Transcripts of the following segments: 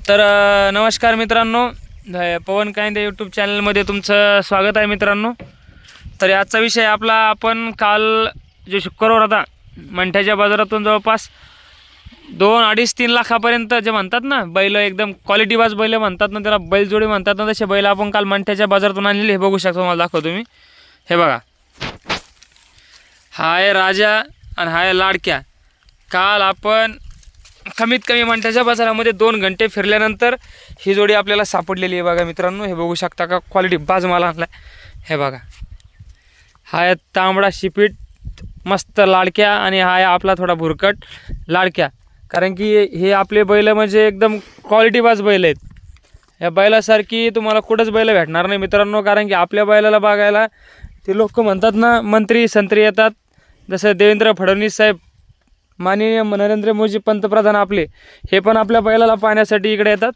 तर नमस्कार मित्रांनो, पवन कायंदे यूट्यूब चॅनलमध्ये तुमचं स्वागत आहे मित्रांनो. तर आजचा विषय आपला, आपण काल जो शुक्रवार होता मंठ्याच्या बाजारातून जवळपास 2-2.5-3 लाखापर्यंत जे म्हणतात ना बैल, एकदम क्वालिटीवाज बैल म्हणतात ना, त्याला बैलजोडी म्हणतात ना, तसे बैल आपण काल मंठ्याच्या बाजारातून आणलेले. हे बघू शकतो, मला दाखवतो मी. हे बघा, हा आहे राजा आणि हा आहे लाडक्या. काल आपण कमीत कमी मंठ्याच्या बाजारामध्ये 2 घंटे फिरल्यानंतर ही जोडी आपल्याला सापडलेली आहे. बघा मित्रांनो, हे बघू शकता का, क्वालिटी बाज मला आणला. हे बघा, हा आहे तांबडा शिपीट मस्त लाडक्या आणि हा आहे आपला थोडा भुरकट लाडक्या. कारण की हे आपले बैल म्हणजे एकदम क्वालिटी बाज बैल आहेत. या बैलासारखी तुम्हाला कुठंच बैल भेटणार नाही मित्रांनो. कारण की आपल्या बैलाला बघायला ते लोक म्हणतात ना, मंत्री संत्री येतात. जसं देवेंद्र फडणवीस साहेब, माननीय नरेंद्र मोदी पंतप्रधान आपले, हे पण आपल्या बैलाला पाहण्यासाठी इकडे येतात.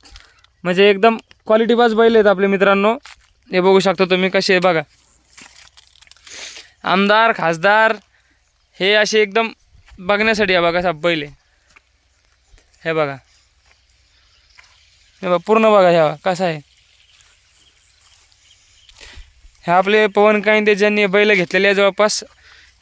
म्हणजे एकदम क्वालिटीबाज बैल आहेत आपले मित्रांनो. हे बघू शकता तुम्ही कसे आहे बघा. आमदार खासदार हे असे एकदम बघण्यासाठी आहे बघा, कसा बैल आहे. हे बघा, हे बघा पूर्ण बघा, ह्या कसा आहे. हे आपले पवन कायंदे ज्यांनी बैल घेतलेले आहे. जवळपास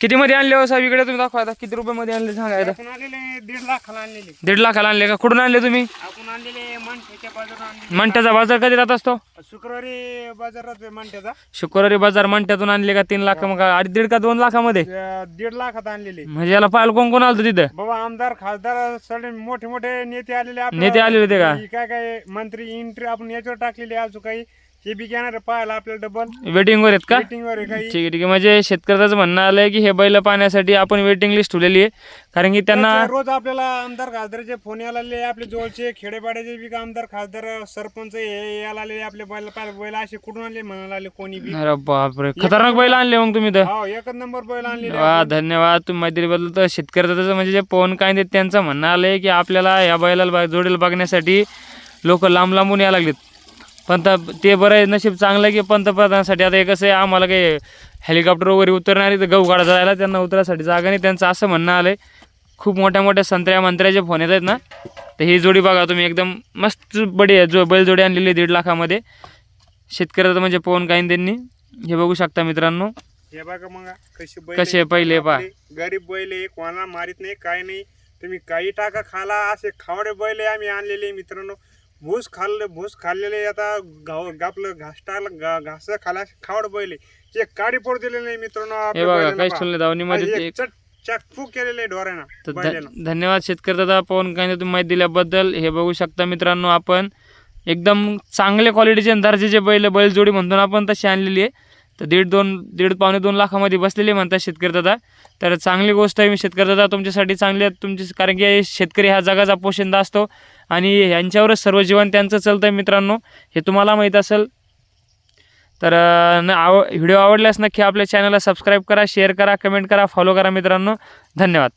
कितीमध्ये आणले हो साहेब? इकडे तुम्ही दाखवा आता, किती रुपयामध्ये आणले सांगा. आपण आणलेले 1.5 लाखाला आणलेले. 1.5 लाखाला आणले का? कुठून आणले तुम्ही? आपण आणलेले मंठ्याच्या बाजारात आणलेले. मंठ्याचा बाजार कधी राहत असतो? शुक्रवारी बाजारात मंठ्याचा. शुक्रवारी बाजार मंठ्यातून आणले का? 3 लाख मग 1.5 का 2 लाखामध्ये? 1.5 लाखात आणलेले. म्हणजे याला पाहायला कोण कोण आलं तिथं? बाबा आमदार खासदार सगळे मोठे मोठे नेते आलेले. नेते आलेले होते का? काय काय मंत्री एंट्री आपण याच्यावर टाकलेली. अजून काही हे बी घेणार पाहायला आपल्याला डबल वेटिंगवर आहेत का? वेटिंगवर आहे काही. ठीक आहे ठीक आहे. म्हणजे शेतकऱ्याचं म्हणणं आलंय की हे बैल पाहण्यासाठी आपण वेटिंग लिस्ट ठेवलेली आहे. कारण की त्यांना रोज आपल्याला आमदार खासदाराचे फोन यायला आले. आपले जवळचे खेडेपाड्याचे बी आमदार खासदार सरपंच हे यायला आले. आपले बैल पाहिजे, बैल असे कुठून आणले म्हणायला आले कोणी बी. अरे बापरे, खतरनाक बैल आणले मग तुम्ही तर. हो, एकच नंबर बैल आणले. वा, धन्यवाद तुम्ही माहिती दिल्याबद्दल. तर शेतकऱ्याचं म्हणजे जे पवन कायंदे त्यांचं म्हणणं आलंय की आपल्याला या बैलाला जोडीला बघण्यासाठी लोक लांब लांबून यायला लागलेत. पण ते बरं आहे, नशीब चांगलं की पंतप्रधानासाठी आता हे कसं आहे, आम्हाला काही हेलिकॉप्टर वगैरे उतरणारी तर गहू काढा जायला त्यांना उतरायसाठी जागा नाही. त्यांचं असं म्हणणं आलं आहे. खूप मोठ्या मोठ्या संत्र्या मंत्र्याचे फोन येत आहेत ना. तर ही जोडी बघा तुम्ही, एकदम मस्त बडी आहे. जो बैलजोडी आणलेली 1.5 लाखामध्ये शेतकऱ्याचं म्हणजे पवन कायंदेंनी. हे बघू शकता मित्रांनो. हे बघा मग कसे पहिले पहा. गरीब बैल आहे, कोणाला मारित नाही काय नाही. तुम्ही काही टाका खाला, असे खावडे बैल आम्ही आणलेले मित्रांनो. भूस खाल्लेले. आता आपलं घास टाकलं, घास खाला खावड बैल आहे. एक काडी पोट दिलेले नाही मित्रांनो. हे बघा, काहीच ठेवले दावणीमध्ये चकफूक केलेले ढोरांना. धन्यवाद शेतकरी दादा, पवन कायंदे तुम्ही माहिती दिल्याबद्दल. हे बघू शकता मित्रांनो, आपण एकदम चांगल्या क्वालिटीचे दर्जाचे बैलजोडी म्हणतो ना आपण, तशी आणलेली आहे. तर 1.5-1.5-2 लाखामध्ये बसलेले म्हणतात शेतकरी दादा. तर चांगली गोष्ट आहे. मी शेतकरी दादा तुमच्यासाठी चांगली आहे तुमची, कारण की शेतकरी हा जगाचा पोशिंदा असतो आणि यांच्यावरच सर्व जीवन त्यांचं चालतं आहे मित्रांनो. हे तुम्हाला माहीत असेल. तर व्हिडिओ आवडल्यास नक्की आपल्या चॅनलला सबस्क्राईब करा, शेअर करा, कमेंट करा, फॉलो करा मित्रांनो. धन्यवाद.